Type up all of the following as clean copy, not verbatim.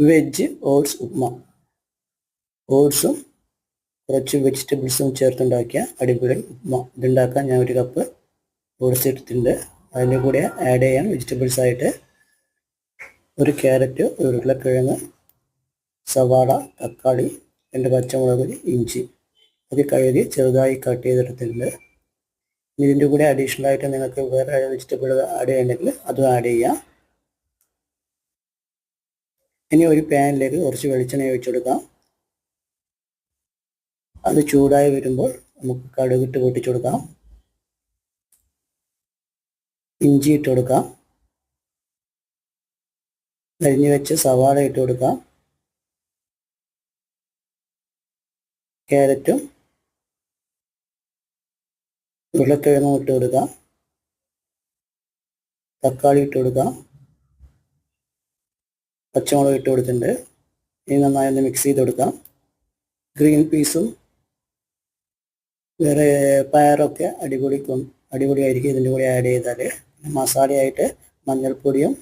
Veg oats upma. ഓട്സും കുറച്ച് വെജിറ്റബിൾസും ചേർത്തുണ്ടാക്കിയ അടിപൊളി ഉപ്മ. ഇതുണ്ടാക്കാൻ ഞാൻ 1 കപ്പ് ഓട്സ് എടുത്തിട്ടുണ്ട്. അതിൻ്റെ കൂടെ ആഡ് ചെയ്യാൻ വെജിറ്റബിൾസ് ആയിട്ട് 1 ക്യാരറ്റ്, 1 ഉരുളക്കിഴങ്ങ്, സവാള, തക്കാളി, 2 പച്ചമുളക്, ഇഞ്ചി ഒക്കെ കഴുകി ചെറുതായി കട്ട് ചെയ്തെടുത്തിട്ടുണ്ട്. ഇതിൻ്റെ കൂടെ അഡീഷണൽ ആയിട്ട് നിങ്ങൾക്ക് വേറെ വെജിറ്റബിൾ ആഡ് ചെയ്യണമെങ്കിൽ അതും ആഡ് ചെയ്യാം. ഇനി ഒരു പാനിലേക്ക് കുറച്ച് വെളിച്ചെണ്ണ ഒഴിച്ചു കൊടുക്കാം. അത് ചൂടായി വരുമ്പോൾ നമുക്ക് കടുകിട്ട് പൊട്ടിച്ചു കൊടുക്കാം. ഇഞ്ചി ഇട്ട് കൊടുക്കാം. അരിഞ്ഞു വെച്ച് സവാള ഇട്ട് കൊടുക്കാം. ക്യാരറ്റും ഉരുളക്കിഴങ്ങും ഇട്ട് കൊടുക്കാം. തക്കാളി ഇട്ട് കൊടുക്കാം. പച്ചമുളക് ഇട്ട് കൊടുത്തിട്ടുണ്ട്. ഇനി നന്നായി ഒന്ന് മിക്സ് ചെയ്ത് കൊടുക്കാം. ഗ്രീൻ പീസും വേറെ പയറൊക്കെ അടിപൊളിയായിരിക്കും ഇതിൻ്റെ കൂടെ ആഡ് ചെയ്താൽ. മസാലയായിട്ട് മഞ്ഞൾപ്പൊടിയും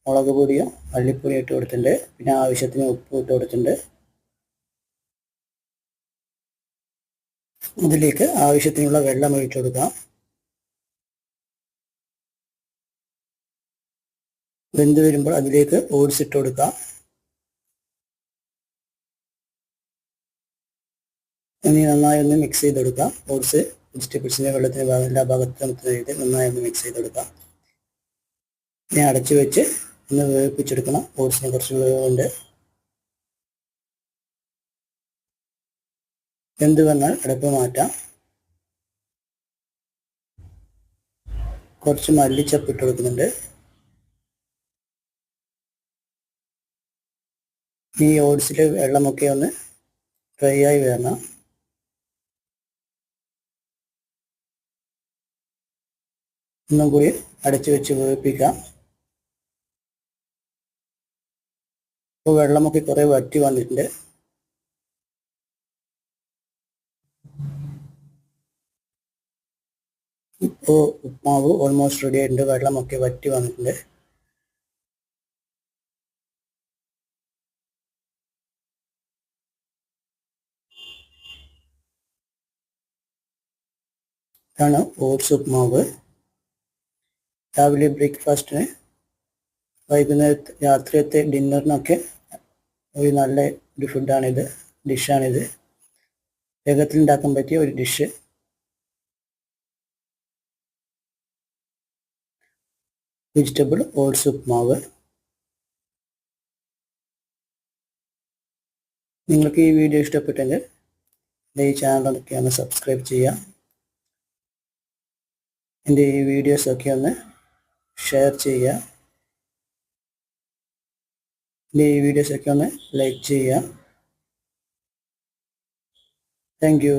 മുളക് പൊടിയും മല്ലിപ്പൊടിയും ഇട്ട് കൊടുത്തിട്ടുണ്ട്. പിന്നെ ആവശ്യത്തിന് ഉപ്പ് ഇട്ട് കൊടുത്തിട്ടുണ്ട്. അതിലേക്ക് ആവശ്യത്തിനുള്ള വെള്ളം ഒഴിച്ചു കൊടുക്കാം. വെന്ത് വരുമ്പോൾ അതിലേക്ക് ഓട്സ് ഇട്ട് കൊടുക്കാം. ഇനി നന്നായി ഒന്ന് മിക്സ് ചെയ്ത് കൊടുക്കാം. ഓട്സ് വെജിറ്റബിൾസിൻ്റെ വെള്ളത്തിന് എല്ലാ ഭാഗത്തും ചെയ്ത് നന്നായി ഒന്ന് മിക്സ് ചെയ്ത് കൊടുക്കാം. ഇനി അടച്ചു വെച്ച് ഒന്ന് വേവിപ്പിച്ചെടുക്കണം. ഓട്സിന് കുറച്ച് വേവുണ്ട്. വെന്ത് വന്നാൽ അടുപ്പ് മാറ്റാം. കുറച്ച് മല്ലിച്ചപ്പ് ഇട്ട് കൊടുക്കുന്നുണ്ട്. ഈ ഓട്സിൽ വെള്ളമൊക്കെ ഒന്ന് ഡ്രൈ ആയി വരണം. ഒന്നും കൂടി അടച്ചു വെച്ച് വേവിപ്പിക്കാം. ഇപ്പോൾ വെള്ളമൊക്കെ കുറേ വറ്റി വന്നിട്ടുണ്ട്. ഇപ്പോൾ ഉപ്മാവ് ഓൾമോസ്റ്റ് റെഡി ആയിട്ടുണ്ട്. വെള്ളമൊക്കെ വറ്റി വന്നിട്ടുണ്ട്. ഇതാണ് ഓട്സ് ഉപ്മാവ്. രാവിലെ ബ്രേക്ക്ഫാസ്റ്റിന്, വൈകുന്നേരത്തെ രാത്രിയത്തെ ഡിന്നറിനൊക്കെ ഒരു നല്ല ഒരു ഡിഷാണിത്. വേഗത്തിൽ ഉണ്ടാക്കാൻ പറ്റിയ ഒരു ഡിഷ്. വെജിറ്റബിൾ ഓട്സ് ഉപ്മാവ്. നിങ്ങൾക്ക് ഈ വീഡിയോ ഇഷ്ടപ്പെട്ടെങ്കിൽ എൻ്റെ ഈ ചാനലൊക്കെ ഒന്ന് സബ്സ്ക്രൈബ് ചെയ്യുക. എൻ്റെ ഈ വീഡിയോസൊക്കെ ഒന്ന് ഷെയർ ചെയ്യുക. എൻ്റെ ഈ വീഡിയോസൊക്കെ ഒന്ന് ലൈക്ക് ചെയ്യുക. Thank you.